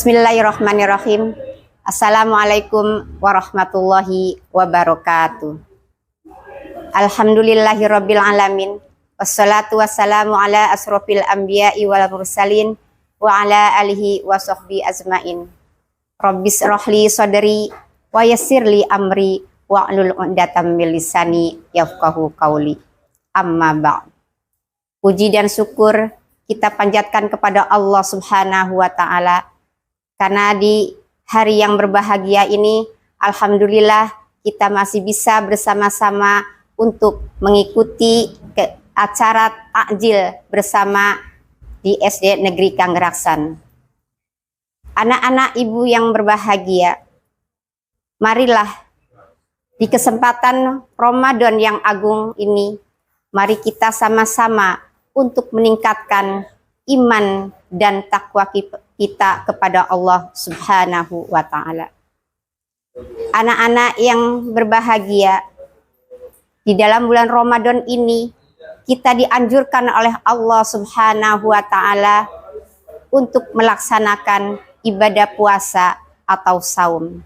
Bismillahirrahmanirrahim. Assalamualaikum warahmatullahi wabarakatuh. Alhamdulillahirabbil alamin. Wassalatu wassalamu ala asrofil anbiya'i wal mursalin wa ala alihi wa sahbihi ajmain. Rabbis rohli sadri wa yassirli amri wa'lul 'uqdatam min lisani yafqahu qauli. Amma ba'd. Puji dan syukur kita panjatkan kepada Allah Subhanahu wa taala, karena di hari yang berbahagia ini, alhamdulillah kita masih bisa bersama-sama untuk mengikuti acara takjil bersama di SD Negeri Kanggeraksan. Anak-anak ibu yang berbahagia, marilah di kesempatan Ramadan yang agung ini, mari kita sama-sama untuk meningkatkan iman dan takwa kita kepada Allah Subhanahu wa taala. Anak-anak yang berbahagia, di dalam bulan Ramadan ini kita dianjurkan oleh Allah Subhanahu wa taala untuk melaksanakan ibadah puasa atau saum.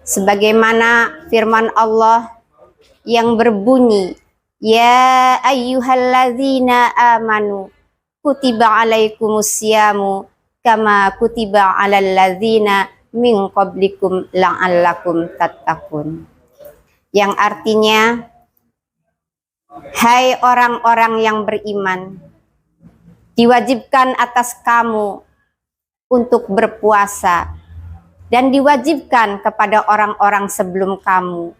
Sebagaimana firman Allah yang berbunyi, ya ayyuhalladzina amanu kutiba alaikumusyamu kama kutiba alal ladzina min qablikum la'allakum tattaqun. Yang artinya, hai orang-orang yang beriman, diwajibkan atas kamu untuk berpuasa dan diwajibkan kepada orang-orang sebelum kamu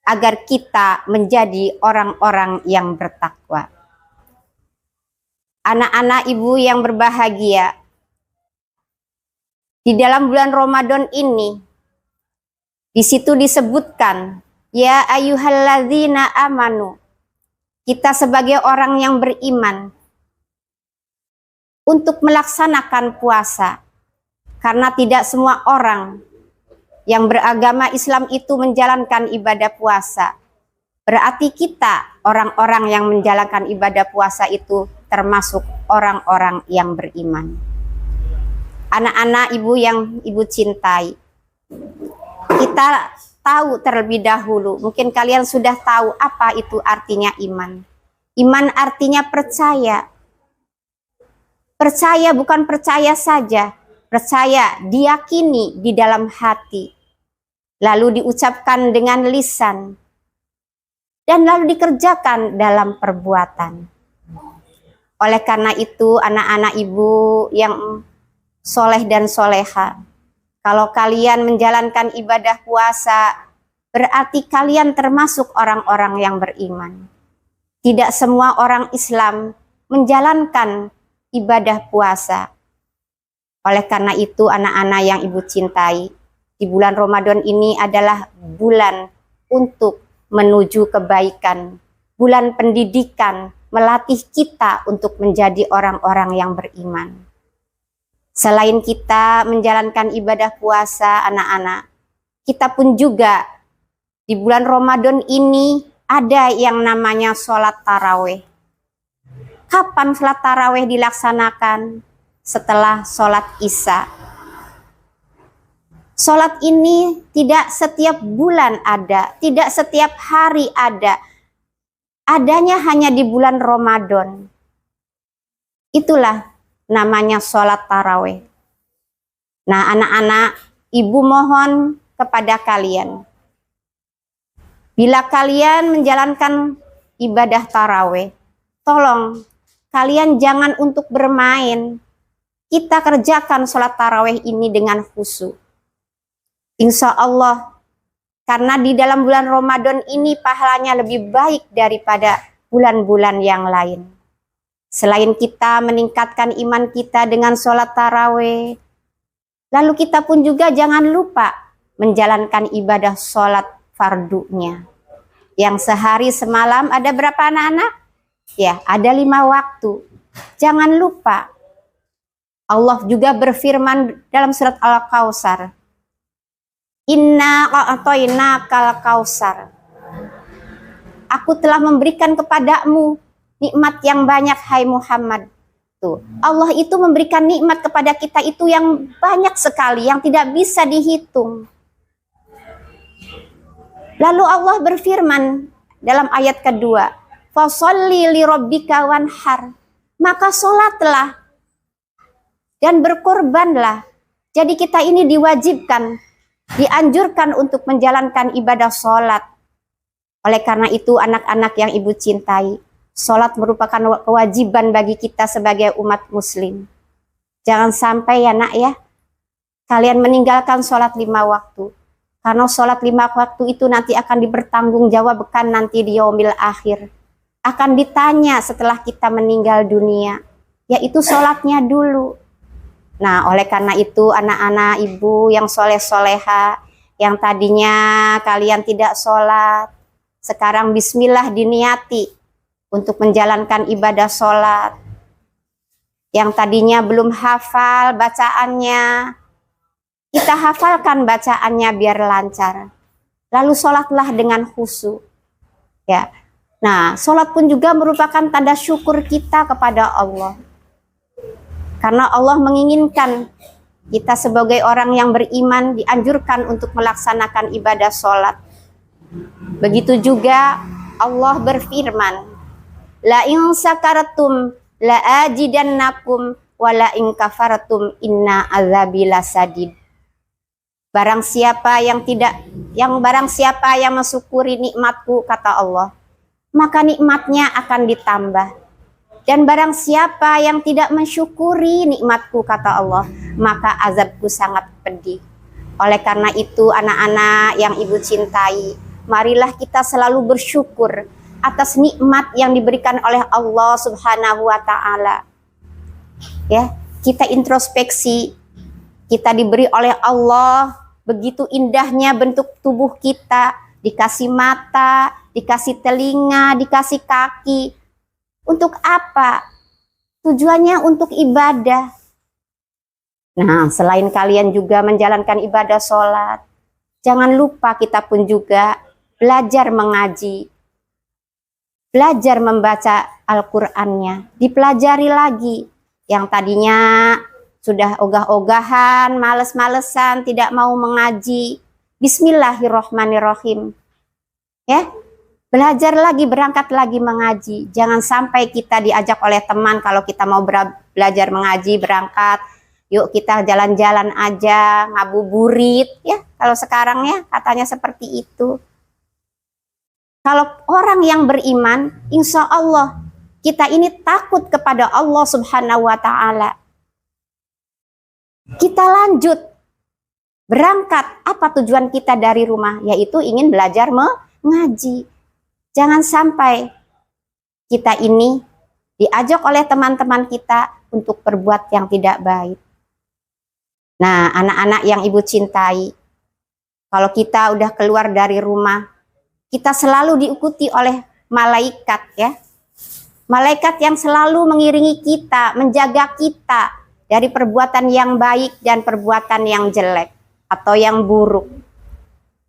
agar kita menjadi orang-orang yang bertakwa. Anak-anak ibu yang berbahagia, di dalam bulan Ramadan ini, di situ disebutkan, ya ayyuhalladzina amanu, kita sebagai orang yang beriman, untuk melaksanakan puasa, karena tidak semua orang yang beragama Islam itu menjalankan ibadah puasa. Berarti kita, orang-orang yang menjalankan ibadah puasa itu termasuk orang-orang yang beriman. Anak-anak ibu yang ibu cintai, kita tahu terlebih dahulu, mungkin kalian sudah tahu apa itu artinya iman. Iman artinya percaya. Percaya bukan percaya saja, percaya diyakini di dalam hati, lalu diucapkan dengan lisan, dan lalu dikerjakan dalam perbuatan. Oleh karena itu, anak-anak ibu yang soleh dan soleha, kalau kalian menjalankan ibadah puasa, berarti kalian termasuk orang-orang yang beriman. Tidak semua orang Islam menjalankan ibadah puasa. Oleh karena itu, anak-anak yang ibu cintai, di bulan Ramadan ini adalah bulan untuk menuju kebaikan, bulan pendidikan, melatih kita untuk menjadi orang-orang yang beriman. Selain kita menjalankan ibadah puasa, anak-anak, kita pun juga di bulan Ramadan ini ada yang namanya sholat taraweh. Kapan sholat taraweh dilaksanakan? Setelah sholat Isya. Sholat ini tidak setiap bulan ada, tidak setiap hari ada. Adanya hanya di bulan Ramadan. Itulah namanya sholat taraweh. Nah, anak-anak, ibu mohon kepada kalian, bila kalian menjalankan ibadah taraweh, tolong kalian jangan untuk bermain. Kita kerjakan sholat taraweh ini dengan khusyuk. Insya Allah, karena di dalam bulan Ramadan ini pahalanya lebih baik daripada bulan-bulan yang lain. Selain kita meningkatkan iman kita dengan sholat taraweh, lalu kita pun juga jangan lupa menjalankan ibadah sholat fardunya. Yang sehari semalam ada berapa anak-anak? Ya, ada 5 waktu. Jangan lupa. Allah juga berfirman dalam surat Al-Kautsar, Inna a'tainakal kautsar. Aku telah memberikan kepadamu nikmat yang banyak, hai Muhammad. Tuh, Allah itu memberikan nikmat kepada kita itu yang banyak sekali, yang tidak bisa dihitung. Lalu Allah berfirman dalam ayat kedua, fasholli li rabbika wanhar, maka sholatlah dan berkorbanlah. Jadi kita ini diwajibkan, dianjurkan untuk menjalankan ibadah sholat. Oleh karena itu anak-anak yang ibu cintai, sholat merupakan kewajiban bagi kita sebagai umat muslim. Jangan sampai ya nak ya, kalian meninggalkan sholat 5 waktu. Karena sholat 5 waktu itu nanti akan dipertanggungjawabkan nanti di yaumil akhir. Akan ditanya setelah kita meninggal dunia, yaitu sholatnya dulu. Nah, oleh karena itu anak-anak ibu yang soleh-soleha, yang tadinya kalian tidak sholat, sekarang bismillah diniati untuk menjalankan ibadah sholat. Yang tadinya belum hafal bacaannya, kita hafalkan bacaannya biar lancar. Lalu sholatlah dengan khusyuk. Ya. Nah, sholat pun juga merupakan tanda syukur kita kepada Allah. Karena Allah menginginkan kita sebagai orang yang beriman dianjurkan untuk melaksanakan ibadah sholat. Begitu juga Allah berfirman, la in sakartum la ajidannakum wa la in kafartum inna azabi lasadid. Barang siapa yang mensyukuri nikmatku, kata Allah, maka nikmatnya akan ditambah. Dan barang siapa yang tidak mensyukuri nikmatku, kata Allah, maka azabku sangat pedih. Oleh karena itu anak-anak yang ibu cintai, marilah kita selalu bersyukur atas nikmat yang diberikan oleh Allah Subhanahu wa taala. Ya, kita introspeksi, kita diberi oleh Allah begitu indahnya bentuk tubuh kita, dikasih mata, dikasih telinga, dikasih kaki. Untuk apa? Tujuannya untuk ibadah. Nah, selain kalian juga menjalankan ibadah sholat, jangan lupa kita pun juga belajar mengaji, belajar membaca Al-Qur'annya, dipelajari lagi. Yang tadinya sudah ogah-ogahan, males-malesan, tidak mau mengaji, bismillahirrohmanirrohim. Ya, belajar lagi, berangkat lagi mengaji. Jangan sampai kita diajak oleh teman kalau kita mau belajar mengaji, berangkat, yuk kita jalan-jalan aja, ngabuburit, ya. Kalau sekarang ya katanya seperti itu. Kalau orang yang beriman, insya Allah kita ini takut kepada Allah Subhanahu wa taala. Kita lanjut berangkat. Apa tujuan kita dari rumah? Yaitu ingin belajar mengaji. Jangan sampai kita ini diajak oleh teman-teman kita untuk berbuat yang tidak baik. Nah, anak-anak yang ibu cintai, kalau kita udah keluar dari rumah, kita selalu diikuti oleh malaikat, ya. Malaikat yang selalu mengiringi kita, menjaga kita dari perbuatan yang baik dan perbuatan yang jelek atau yang buruk.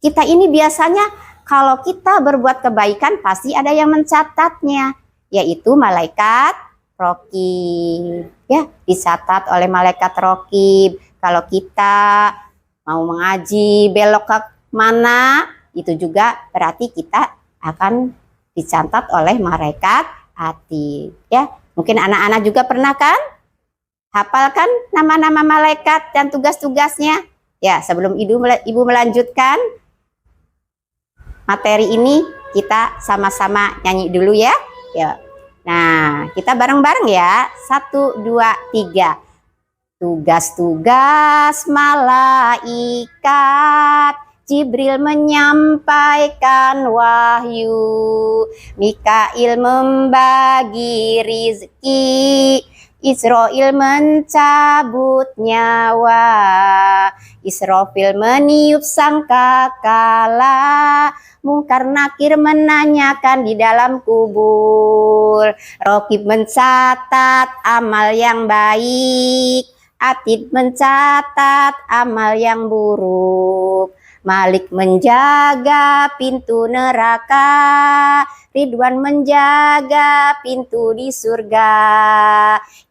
Kita ini biasanya kalau kita berbuat kebaikan pasti ada yang mencatatnya, yaitu malaikat raqib. Ya, dicatat oleh malaikat raqib. Kalau kita mau mengaji belok ke mana, itu juga berarti kita akan dicatat oleh malaikat atid. Ya, mungkin anak-anak juga pernah kan hafalkan nama-nama malaikat dan tugas-tugasnya. Ya, sebelum ibu melanjutkan materi ini, kita sama-sama nyanyi dulu ya. Ya. Nah, kita bareng-bareng ya. 1, 2, 3. Tugas-tugas malaikat, Jibril menyampaikan wahyu, Mikail membagi rizki, Israil mencabut nyawa, Israfil meniup sangkakala, Mungkar Nakir menanyakan di dalam kubur, Raqib mencatat amal yang baik, Atid mencatat amal yang buruk. Malik menjaga pintu neraka, Ridwan menjaga pintu di surga.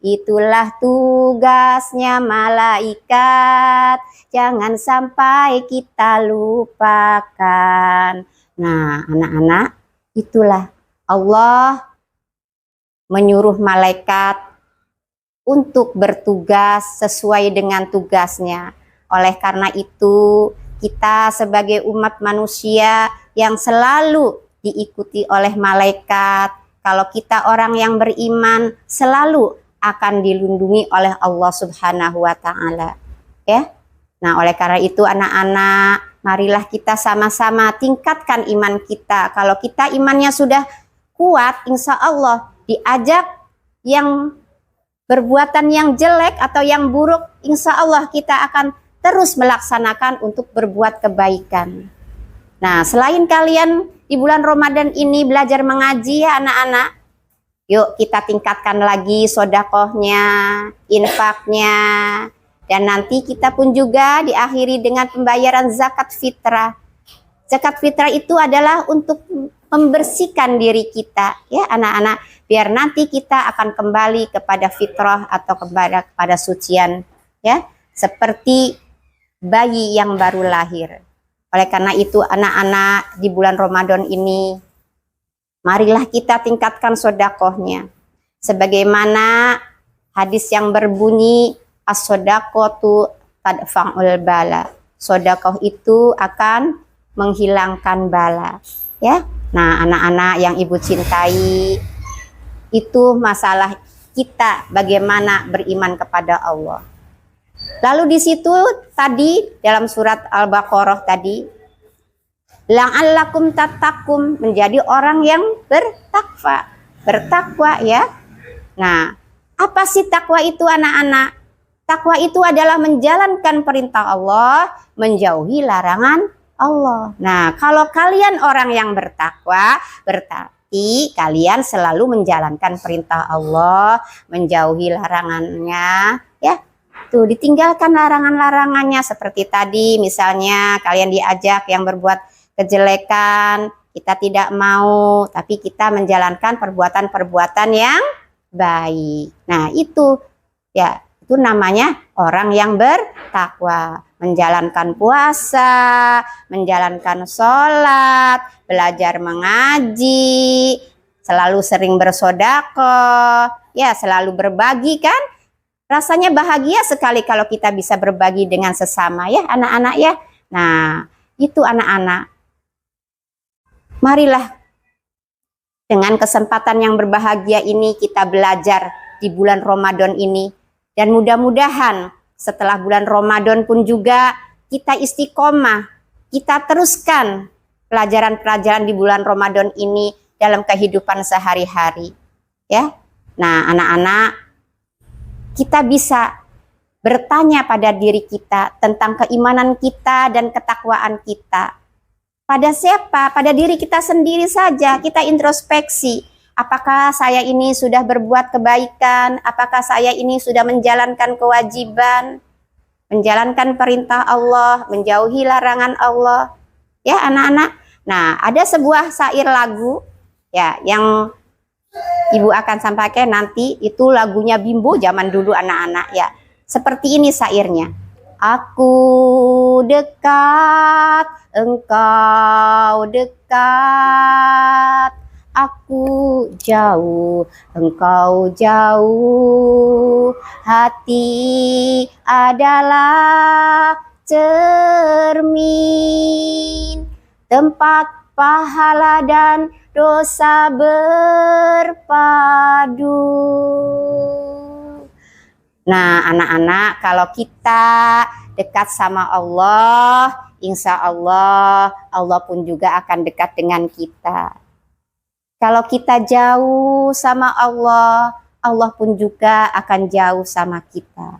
Itulah tugasnya malaikat, jangan sampai kita lupakan. Nah, anak-anak, itulah Allah menyuruh malaikat untuk bertugas sesuai dengan tugasnya. Oleh karena itu, kita sebagai umat manusia yang selalu diikuti oleh malaikat, kalau kita orang yang beriman, selalu akan dilindungi oleh Allah Subhanahu wa Ta'ala. Ya. Nah, oleh karena itu, anak-anak, marilah kita sama-sama tingkatkan iman kita. Kalau kita imannya sudah kuat, insya Allah diajak yang perbuatan yang jelek atau yang buruk, insya Allah kita akan terus melaksanakan untuk berbuat kebaikan. Nah, selain kalian di bulan Ramadan ini belajar mengaji ya anak-anak, yuk kita tingkatkan lagi sodakohnya, infaknya, dan nanti kita pun juga diakhiri dengan pembayaran zakat fitrah. Zakat fitrah itu adalah untuk membersihkan diri kita ya anak-anak, biar nanti kita akan kembali kepada fitrah atau kepada sucian ya, seperti bayi yang baru lahir. Oleh karena itu anak-anak di bulan Ramadan ini, marilah kita tingkatkan sodakohnya. Sebagaimana hadis yang berbunyi, as-sodakotu tadfa'ul bala. Sodakoh itu akan menghilangkan bala. Ya, nah anak-anak yang ibu cintai, itu masalah kita bagaimana beriman kepada Allah. Lalu di situ tadi dalam surat Al-Baqarah tadi, la'allakum tattaqum, menjadi orang yang bertakwa ya. Nah, apa sih takwa itu anak-anak? Takwa itu adalah menjalankan perintah Allah, menjauhi larangan Allah. Nah, kalau kalian orang yang bertakwa, berarti kalian selalu menjalankan perintah Allah, menjauhi larangannya ya. Tuh, ditinggalkan larangan-larangannya seperti tadi, misalnya kalian diajak yang berbuat kejelekan, kita tidak mau, tapi kita menjalankan perbuatan-perbuatan yang baik. Nah, itu ya, itu namanya orang yang bertakwa, menjalankan puasa, menjalankan sholat, belajar mengaji, selalu sering bersedekah, ya selalu berbagi kan. Rasanya bahagia sekali kalau kita bisa berbagi dengan sesama ya anak-anak ya. Nah, itu anak-anak. Marilah dengan kesempatan yang berbahagia ini kita belajar di bulan Ramadan ini. Dan mudah-mudahan setelah bulan Ramadan pun juga kita istiqomah. Kita teruskan pelajaran-pelajaran di bulan Ramadan ini dalam kehidupan sehari-hari. Ya. Nah, anak-anak, kita bisa bertanya pada diri kita tentang keimanan kita dan ketakwaan kita. Pada siapa? Pada diri kita sendiri saja. Kita introspeksi. Apakah saya ini sudah berbuat kebaikan? Apakah saya ini sudah menjalankan kewajiban? Menjalankan perintah Allah, menjauhi larangan Allah. Ya anak-anak. Nah, ada sebuah syair lagu ya yang Ibu akan sampaikan nanti, itu lagunya Bimbo zaman dulu anak-anak ya. Seperti ini syairnya. Aku dekat, engkau dekat. Aku jauh, engkau jauh. Hati adalah cermin, tempat pahala dan dosa berpadu. Nah anak-anak, kalau kita dekat sama Allah, insya Allah, Allah pun juga akan dekat dengan kita. Kalau kita jauh sama Allah, Allah pun juga akan jauh sama kita.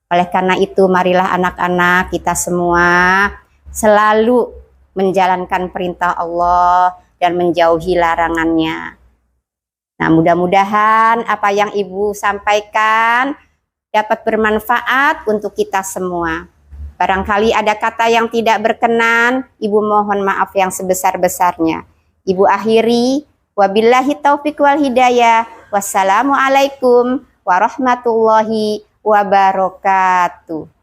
Oleh karena itu, marilah anak-anak kita semua selalu menjalankan perintah Allah dan menjauhi larangannya. Nah, mudah-mudahan apa yang Ibu sampaikan dapat bermanfaat untuk kita semua. Barangkali ada kata yang tidak berkenan, Ibu mohon maaf yang sebesar-besarnya. Ibu akhiri, wabillahi taufiq wal hidayah. Wassalamualaikum warahmatullahi wabarakatuh.